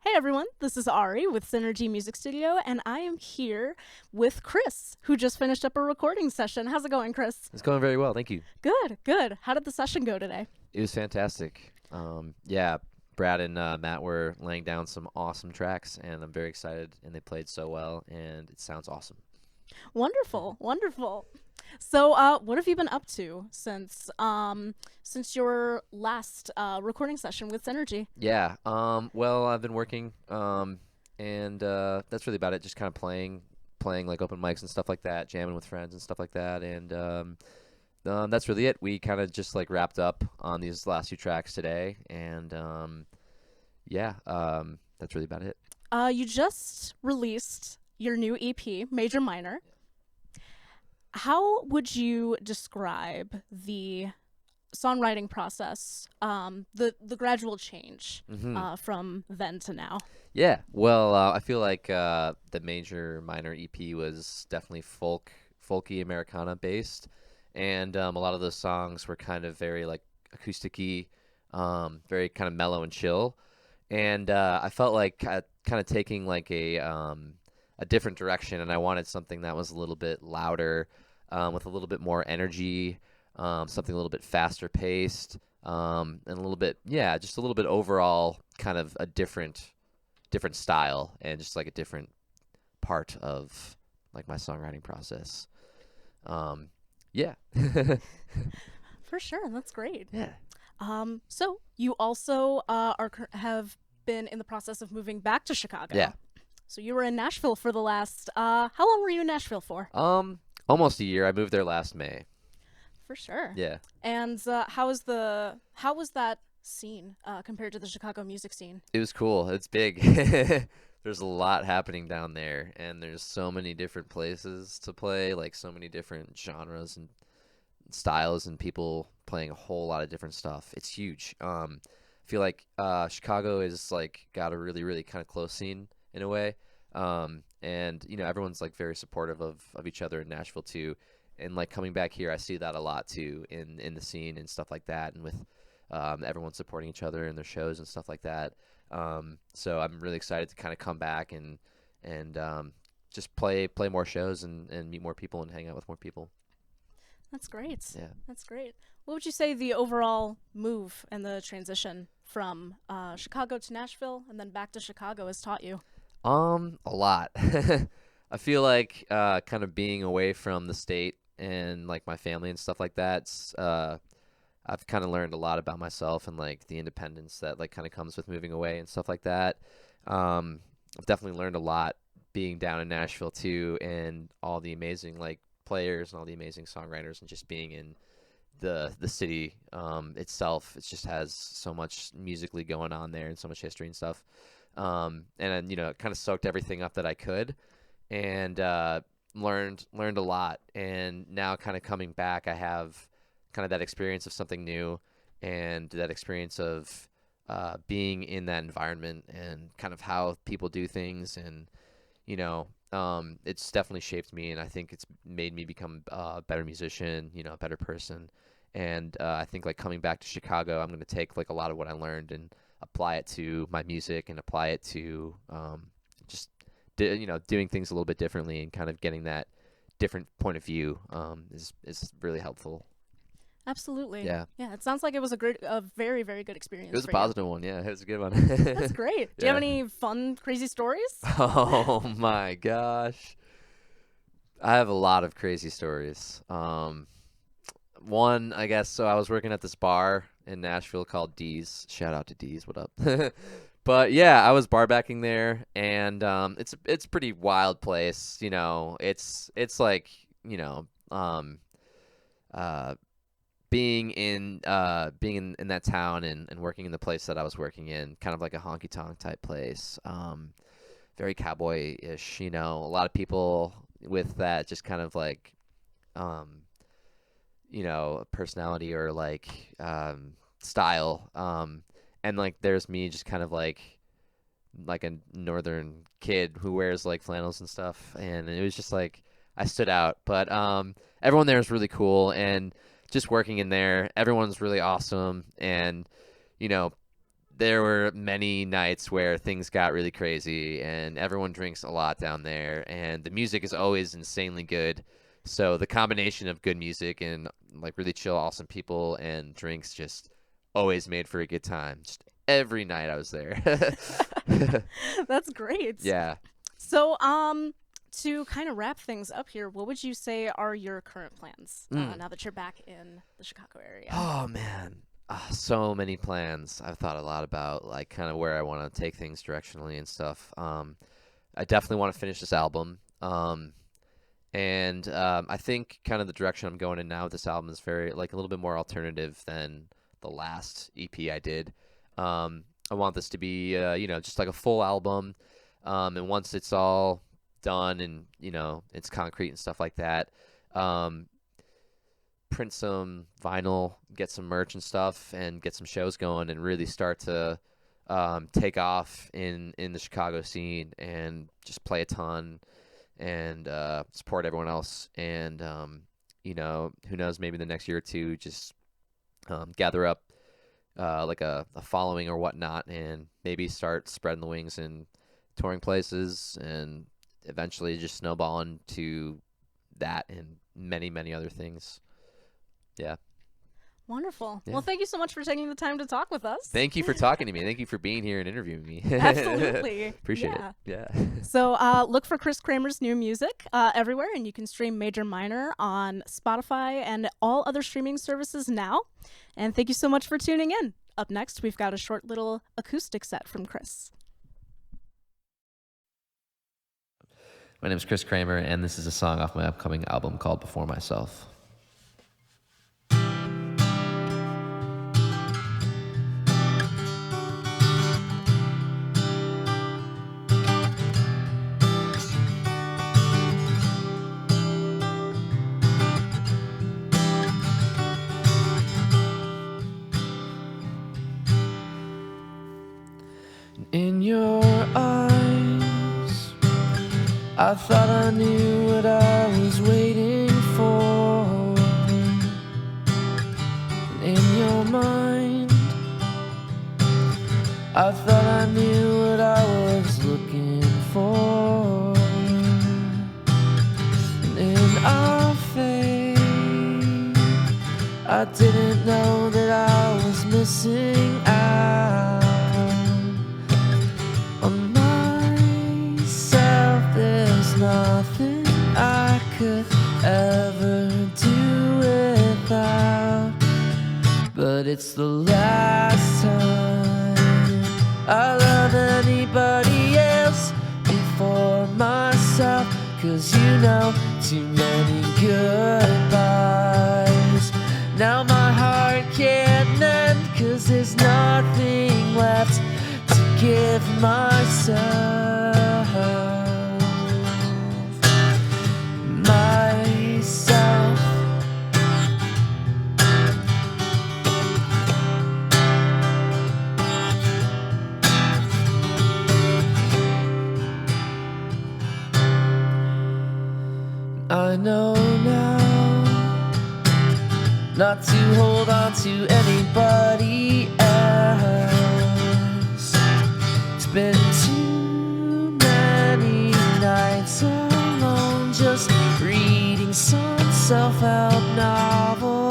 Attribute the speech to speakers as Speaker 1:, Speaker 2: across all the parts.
Speaker 1: Hey everyone, this is Ari with Synergy Music Studio, and I am here with Chris, who just finished up a recording session. How's it going, Chris?
Speaker 2: It's going very well, thank you.
Speaker 1: Good, good. How did the session go today?
Speaker 2: It was fantastic. Yeah, Brad and Matt were laying down some awesome tracks, and I'm very excited. And they played so well, and it sounds awesome.
Speaker 1: Wonderful, wonderful. So, what have you been up to since your last recording session with Synergy?
Speaker 2: Yeah. Well, I've been working, and that's really about it. Just kind of playing like open mics and stuff like that, jamming with friends and stuff like that, and that's really it. We kind of just like wrapped up on these last two tracks today, and yeah, that's really about it.
Speaker 1: You just released your new EP, Major Minor. How would you describe the songwriting process, the gradual change from then to now?
Speaker 2: Yeah, well, I feel like the Major Minor EP was definitely folky Americana based, and a lot of those songs were kind of very like acousticy, very kind of mellow and chill, and I felt like kind of taking like a different direction, and I wanted something that was a little bit louder, with a little bit more energy, something a little bit faster paced, and a little bit, yeah, just a little bit overall kind of a different style and just like a different part of like my songwriting process. Yeah.
Speaker 1: For sure, that's great.
Speaker 2: Yeah.
Speaker 1: So you also have been in the process of moving back to Chicago.
Speaker 2: Yeah.
Speaker 1: So you were in Nashville for the last. How long were you in Nashville for?
Speaker 2: Almost a year. I moved there last May.
Speaker 1: For sure.
Speaker 2: Yeah.
Speaker 1: And how was that scene compared to the Chicago music scene?
Speaker 2: It was cool. It's big. There's a lot happening down there, and there's so many different places to play, like so many different genres and styles and people playing a whole lot of different stuff. It's huge. I feel like Chicago is like got a really, really kind of close scene in a way. And everyone's like very supportive of each other in Nashville too. And like coming back here, I see that a lot too in the scene and stuff like that, and with everyone supporting each other in their shows and stuff like that. So I'm really excited to kind of come back and just play more shows and meet more people and hang out with more people.
Speaker 1: That's great.
Speaker 2: Yeah.
Speaker 1: That's great. What would you say the overall move and the transition from Chicago to Nashville and then back to Chicago has taught you?
Speaker 2: A lot. I feel like kind of being away from the state and like my family and stuff like that. I've kind of learned a lot about myself and like the independence that like kind of comes with moving away and stuff like that. I've definitely learned a lot being down in Nashville too, and all the amazing like players and all the amazing songwriters, and just being in the city itself. It just has so much musically going on there and so much history and stuff. And kind of soaked everything up that I could, and learned a lot. And now kind of coming back, I have kind of that experience of something new, and that experience of being in that environment and kind of how people do things. And it's definitely shaped me, and I think it's made me become a better musician, a better person. And I think like coming back to Chicago, I'm going to take like a lot of what I learned and apply it to my music, and apply it to just doing things a little bit differently, and kind of getting that different point of view is really helpful.
Speaker 1: Absolutely.
Speaker 2: Yeah.
Speaker 1: Yeah, it sounds like it was a very, very good
Speaker 2: It
Speaker 1: experience
Speaker 2: was a
Speaker 1: for you.
Speaker 2: positive one. Yeah, it was a good one.
Speaker 1: That's great. Do you have
Speaker 2: Yeah.
Speaker 1: any fun, crazy stories?
Speaker 2: Oh my gosh. I have a lot of crazy stories. One, I guess, so I was working at this bar in Nashville called D's. Shout out to D's, what up? But yeah, I was bar backing there, and it's a pretty wild place. It's like uh, being in that town, and working in the place that I was working in, kind of like a honky tonk type place. Very cowboy-ish. A lot of people with that just kind of like personality or like style. And like there's me just kind of like a northern kid who wears like flannels and stuff, and it was just like I stood out. But everyone there is really cool, and just working in there, everyone's really awesome, and you know there were many nights where things got really crazy and everyone drinks a lot down there, and the music is always insanely good. So the combination of good music and like really chill, awesome people and drinks just always made for a good time. Just every night I was there.
Speaker 1: That's great.
Speaker 2: Yeah.
Speaker 1: So, to kind of wrap things up here, what would you say are your current plans now that you're back in the Chicago area?
Speaker 2: Oh man. So many plans. I've thought a lot about like kind of where I want to take things directionally and stuff. I definitely want to finish this album. And I think kind of the direction I'm going in now with this album is very like a little bit more alternative than the last EP I did. I want this to be just like a full album. And once it's all done and it's concrete and stuff like that, print some vinyl, get some merch and stuff, and get some shows going, and really start to take off in the Chicago scene and just play a ton and support everyone else. And who knows, maybe the next year or two, just gather up like a following or whatnot, and maybe start spreading the wings and touring places, and eventually just snowballing to that and many, many other things. Yeah.
Speaker 1: Wonderful.
Speaker 2: Yeah.
Speaker 1: Well, thank you so much for taking the time to talk with us.
Speaker 2: Thank you for talking to me. Thank you for being here and interviewing me.
Speaker 1: Absolutely.
Speaker 2: Appreciate it. Yeah.
Speaker 1: So look for Chris Kremer's new music everywhere, and you can stream Major Minor on Spotify and all other streaming services now. And thank you so much for tuning in. Up next, we've got a short little acoustic set from Chris.
Speaker 2: My name is Chris Kremer, and this is a song off my upcoming album called Before Myself. In your eyes, I thought I knew what I was waiting for. In your mind, I thought I knew what I was looking for. And in our fate, I didn't know that I was missing out. Nothing I could ever do without, but it's the last time I love anybody else before myself, 'cause too many goodbyes. Now my heart can't mend, 'cause there's nothing left to give myself. I know now not to hold on to anybody else. It's been too many nights alone, just reading some self-help novel.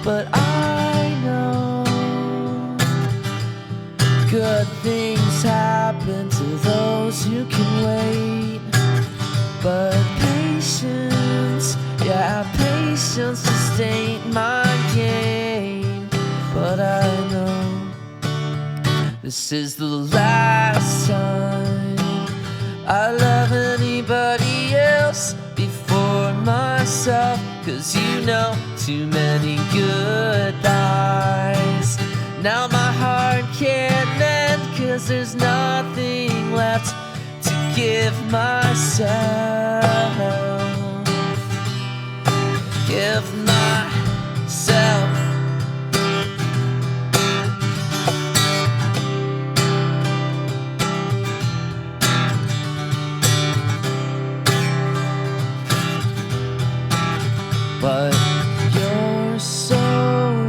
Speaker 2: But I know good things happen to those who can wait. But patience just ain't my game. But I know this is the last time I love anybody else before myself, 'cause too many goodbyes. Now my heart can't mend, 'cause there's nothing left to give myself. Give myself. But you're so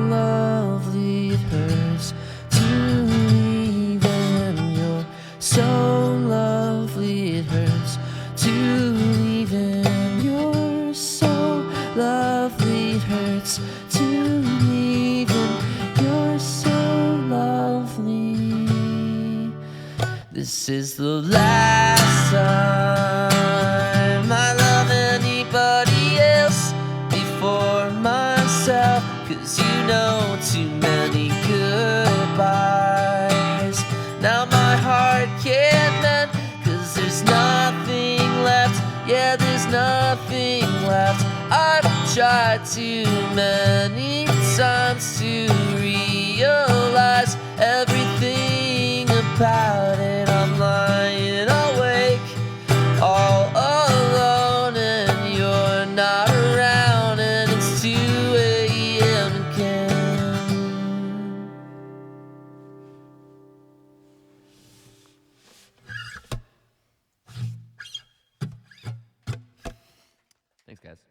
Speaker 2: lovely, it hurts to me.
Speaker 3: so lovely it hurts to leave him. You're so lovely it hurts to leave him. You're so lovely. This is the last time I love anybody else before myself, 'cause you know too many goodbyes. Now my heart can't mend, 'cause there's nothing left. Yeah, there's nothing left. I've tried too many times to realize everything about it. I'm lying awake all alone, and you're not around, and it's 2 a.m. again.
Speaker 2: Thanks, guys.